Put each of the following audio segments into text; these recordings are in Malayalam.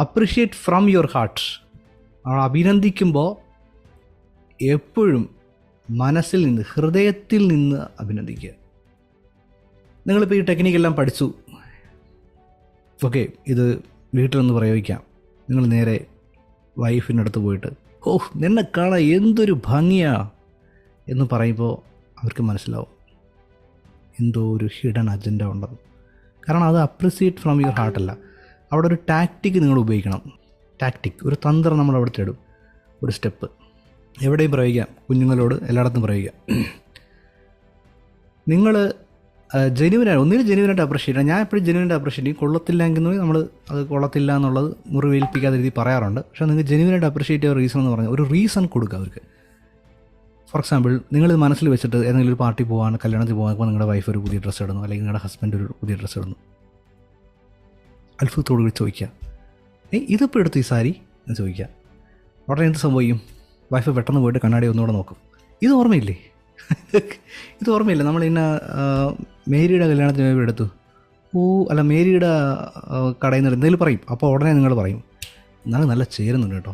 Appreciate from your heart. അഭിനന്ദിക്കുമ്പോൾ എപ്പോഴും മനസ്സിൽ നിന്ന്, ഹൃദയത്തിൽ നിന്ന് അഭിനന്ദിക്കുക. നിങ്ങളിപ്പോൾ ഈ ടെക്നിക്കെല്ലാം പഠിച്ചു, ഓക്കെ, ഇത് വീട്ടിലൊന്ന് പ്രയോഗിക്കാം. നിങ്ങൾ നേരെ വൈഫിൻ്റെ അടുത്ത് പോയിട്ട് നിന്നെ കാണാൻ എന്തൊരു ഭംഗിയാ എന്ന് പറയുമ്പോൾ അവർക്ക് മനസ്സിലാവും എന്തോ ഒരു ഹിഡൻ അജണ്ട ഉണ്ടെന്ന്. കാരണം അത് അപ്രിസിയേറ്റ് ഫ്രം യുവർ ഹാർട്ടല്ല. അവിടെ ഒരു ടാക്റ്റിക് നിങ്ങൾ ഉപയോഗിക്കണം. ടാക്റ്റിക്, ഒരു തന്ത്രം നമ്മൾ അവിടെ തേടും, ഒരു സ്റ്റെപ്പ്. എവിടെയും പ്രയോഗിക്കാം, കുഞ്ഞുങ്ങളോട് എല്ലായിടത്തും പ്രയോഗിക്കാം. നിങ്ങൾ ജെന്യുവനായി, ഒന്നിനും ജെന്യുവനായിട്ട് അപ്രിഷ്യേറ്റ് ചെയ്യാം. ഞാൻ എപ്പോഴും ജെന്യുവനായിട്ട് അപ്രിഷ്യേറ്റ് ചെയ്യും. കൊള്ളത്തില്ലെങ്കിൽ നമ്മൾ അത് കൊള്ളത്തില്ല എന്നുള്ളത് മുറിവേൽപ്പിക്കാത്ത രീതി പറയാറുണ്ട്. പക്ഷേ നിങ്ങൾക്ക് ജെന്യുവനായിട്ട് അപ്രിഷ്യേറ്റ് ചെയ്യുന്ന റീസൺ എന്ന് പറഞ്ഞാൽ ഒരു റീസൺ കൊടുക്കുക അവർക്ക്. ഫോർ എക്സാമ്പിൾ, നിങ്ങൾ മനസ്സിൽ വെച്ചിട്ട് ഏതെങ്കിലും ഒരു പാർട്ടി പോകാൻ, കല്യാണത്തിൽ പോകാൻ, ഇപ്പോൾ നിങ്ങളുടെ വൈഫ് ഒരു പുതിയ ഡ്രസ്സ് ഇടുന്നു, അല്ലെങ്കിൽ നിങ്ങളുടെ ഹസ്ബൻഡ് ഒരു പുതിയ ഡ്രസ്സ് ഇടുന്നു. അത്ഭുതത്തോട് കൂടി ചോദിക്കുക, ഇതിപ്പോൾ എടുത്തു ഈ സാരി എന്ന് ചോദിക്കുക. ഉടനെ എന്ത് സംഭവിക്കും? വൈഫ് പെട്ടെന്ന് പോയിട്ട് കണ്ണാടി ഒന്നുകൂടെ നോക്കും. ഇത് ഓർമ്മയില്ലേ? ഇത് ഓർമ്മയില്ല, നമ്മൾ ഇന്ന മേരിയുടെ കല്യാണത്തിന് എടുത്തു, അല്ല മേരിയുടെ കടയിൽ നിന്ന് എന്തെങ്കിലും പറയും. അപ്പോൾ ഉടനെ നിങ്ങൾ പറയും, എന്നാലും നല്ല ചേരുന്നുണ്ട് കേട്ടോ.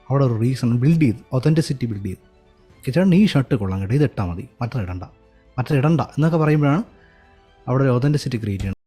അവിടെ ഒരു റീസൺ ബിൽഡ് ചെയ്ത്, ഒതൻറ്റിസിറ്റി ബിൽഡ് ചെയ്ത്, ചേട്ടൻ ഈ ഷർട്ട് കൊള്ളാം കേട്ടോ, ഇത് ഇട്ടാൽ മതി, മറ്റേ ഇടണ്ട എന്നൊക്കെ പറയുമ്പോഴാണ് അവിടെ ഒരു ഒതൻറ്റിസിറ്റി ക്രിയേറ്റ് ചെയ്യുന്നത്.